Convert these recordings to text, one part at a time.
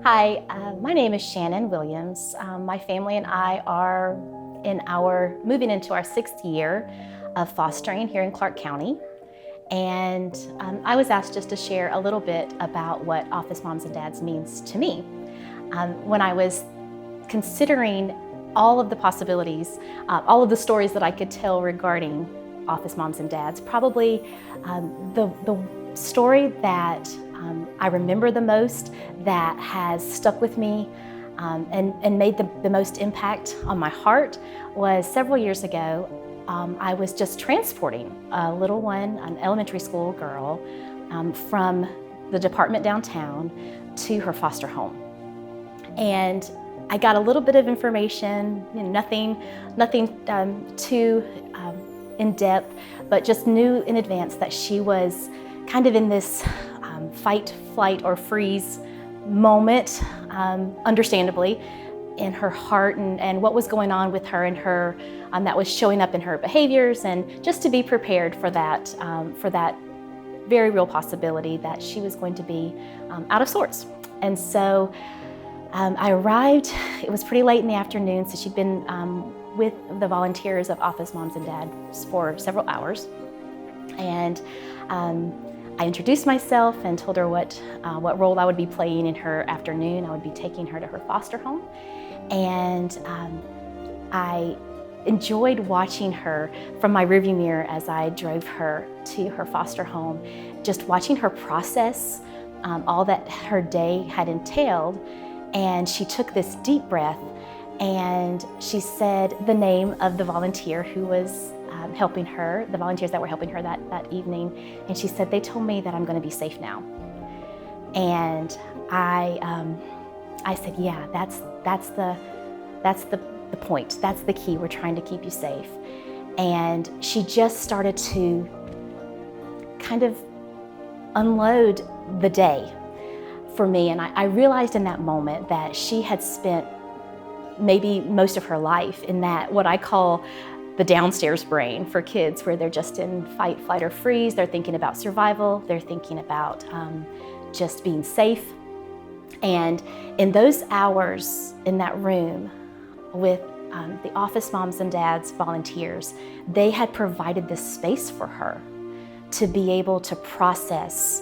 Hi, my name is Shannon Williams. My family and I are moving into our 6th year of fostering here in Clark County. And I was asked just to share a little bit about what Office Moms and Dads means to me. When I was considering all of the possibilities, all of the stories that I could tell regarding Office Moms and Dads, probably the story that I remember the most, that has stuck with me and made the most impact on my heart, was several years ago. I was just transporting a little one, an elementary school girl, from the department downtown to her foster home. And I got a little bit of information, nothing too in depth, but just knew in advance that she was kind of in this fight, flight, or freeze moment, understandably, in her heart and what was going on with her and her that was showing up in her behaviors, and just to be prepared for that very real possibility that she was going to be out of sorts. And so I arrived. It was pretty late in the afternoon, so she'd been with the volunteers of Office Moms and Dads for several hours. And I introduced myself and told her what role I would be playing in her afternoon. I would be taking her to her foster home. And I enjoyed watching her from my rearview mirror as I drove her to her foster home, just watching her process all that her day had entailed. And she took this deep breath and she said the name of the volunteer who was helping her, the volunteers that were helping her that evening. And she said, "They told me that I'm going to be safe now." And I said, "Yeah, that's the point. That's the key. We're trying to keep you safe." And she just started to kind of unload the day for me. And I realized in that moment that she had spent maybe most of her life in that, what I call the downstairs brain for kids, where they're just in fight, flight, or freeze. They're thinking about survival. They're thinking about just being safe. And in those hours in that room with the Office Moms and Dads volunteers, they had provided this space for her to be able to process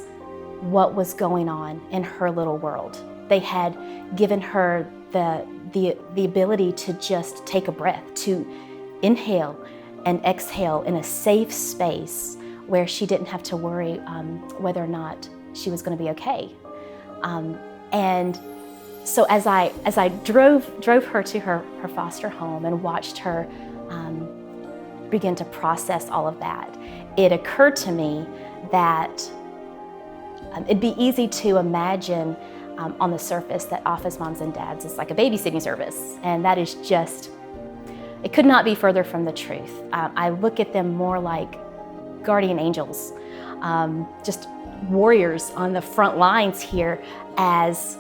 what was going on in her little world. They had given her the ability to just take a breath, to inhale and exhale in a safe space where she didn't have to worry whether or not she was going to be okay. And so as I drove her to her foster home and watched her begin to process all of that, it occurred to me that it'd be easy to imagine on the surface that Office Moms and Dads is like a babysitting service, and that is just, it could not be further from the truth. I look at them more like guardian angels, just warriors on the front lines here as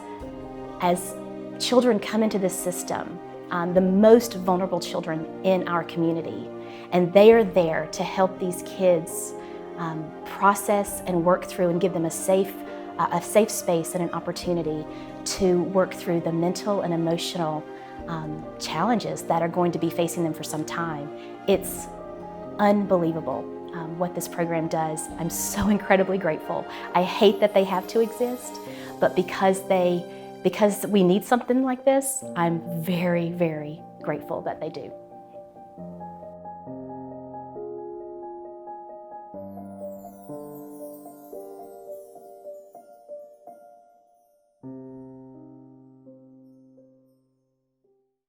children come into this system, the most vulnerable children in our community. And they are there to help these kids process and work through and give them a safe space and an opportunity to work through the mental and emotional challenges that are going to be facing them for some time. It's unbelievable what this program does. I'm so incredibly grateful. I hate that they have to exist, but because we need something like this, I'm very, very grateful that they do.